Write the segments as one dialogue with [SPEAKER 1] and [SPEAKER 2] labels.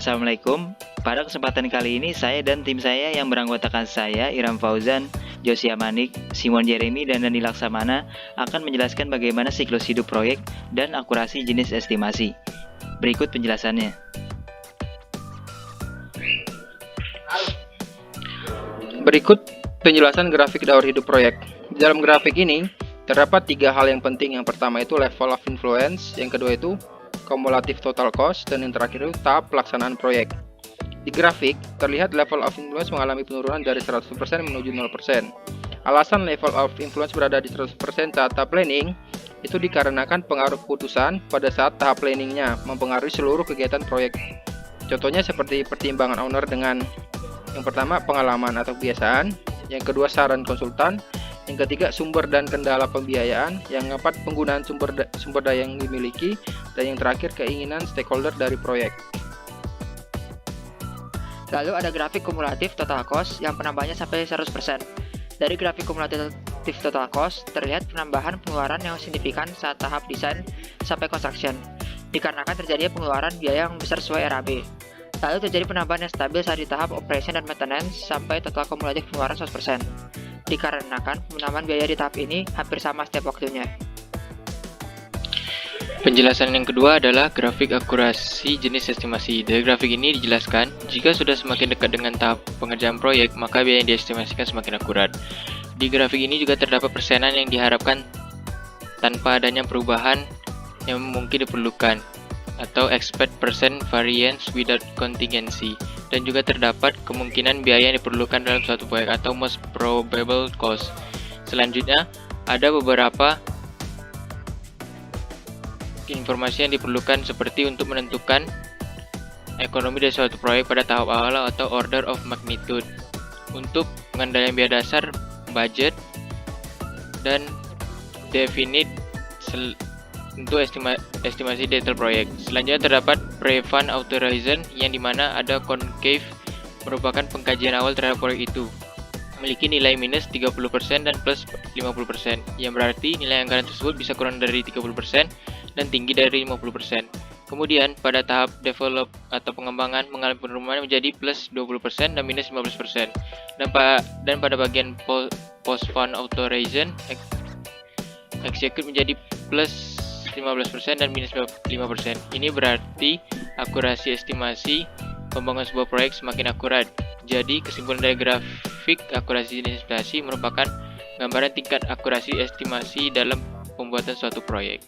[SPEAKER 1] Assalamualaikum. Pada kesempatan kali ini saya dan tim saya yang beranggotakan saya, Iram Fauzan, Josia Manik, Simon Jeremy, dan Dani Laksamana akan menjelaskan bagaimana siklus hidup proyek dan akurasi jenis estimasi. Berikut penjelasannya.
[SPEAKER 2] Berikut penjelasan grafik daur hidup proyek. Di dalam grafik ini terdapat 3 hal yang penting. Yang pertama itu level of influence, yang kedua itu cumulative total cost, dan yang terakhir itu tahap pelaksanaan proyek. Di grafik terlihat level of influence mengalami penurunan dari 100% menuju 0%. Alasan level of influence berada di 100% saat tahap planning itu dikarenakan pengaruh keputusan pada saat tahap planningnya mempengaruhi seluruh kegiatan proyek. Contohnya seperti pertimbangan owner dengan yang pertama pengalaman atau kebiasaan, yang kedua saran konsultan, yang ketiga sumber dan kendala pembiayaan, yang keempat penggunaan sumber daya yang dimiliki, dan yang terakhir keinginan stakeholder dari proyek.
[SPEAKER 3] Lalu ada grafik kumulatif total cost yang penambahannya sampai 100%. Dari grafik kumulatif total cost terlihat penambahan pengeluaran yang signifikan saat tahap desain sampai construction, dikarenakan terjadinya pengeluaran biaya yang besar sesuai RAB. Lalu terjadi penambahan yang stabil saat di tahap operation dan maintenance sampai total kumulatif pengeluaran 100%, dikarenakan penambahan biaya di tahap ini hampir sama setiap waktunya.
[SPEAKER 4] Penjelasan yang kedua adalah grafik akurasi jenis estimasi. Dari grafik ini dijelaskan, jika sudah semakin dekat dengan tahap pengerjaan proyek, maka biaya yang diestimasikan semakin akurat. Di grafik ini juga terdapat persenan yang diharapkan tanpa adanya perubahan yang mungkin diperlukan, atau expect percent variance without contingency, dan juga terdapat kemungkinan biaya yang diperlukan dalam suatu proyek atau most probable cost. Selanjutnya, ada beberapa informasi yang diperlukan seperti untuk menentukan ekonomi dari suatu proyek pada tahap awal atau order of magnitude, untuk pengendalian biaya dasar, budget, dan definite untuk estimasi detail proyek. Selanjutnya terdapat pre-fund authorization, yang dimana ada concave merupakan pengkajian awal terhadap proyek itu, memiliki nilai minus 30% dan plus 50%, yang berarti nilai anggaran tersebut bisa kurang dari 30% dan tinggi dari 50%. Kemudian pada tahap develop atau pengembangan mengalami penurunan menjadi plus 20% dan minus 15%. Dan pada bagian post fund authorization execute menjadi plus 15% dan minus 5%. Ini berarti akurasi estimasi pembangunan sebuah proyek semakin akurat. Jadi kesimpulan dari grafik akurasi jenis estimasi merupakan gambaran tingkat akurasi estimasi dalam pembuatan suatu proyek.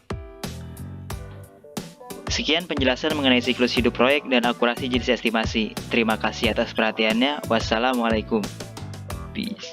[SPEAKER 1] Sekian penjelasan mengenai siklus hidup proyek dan akurasi jenis estimasi. Terima kasih atas perhatiannya. Wassalamualaikum. Peace.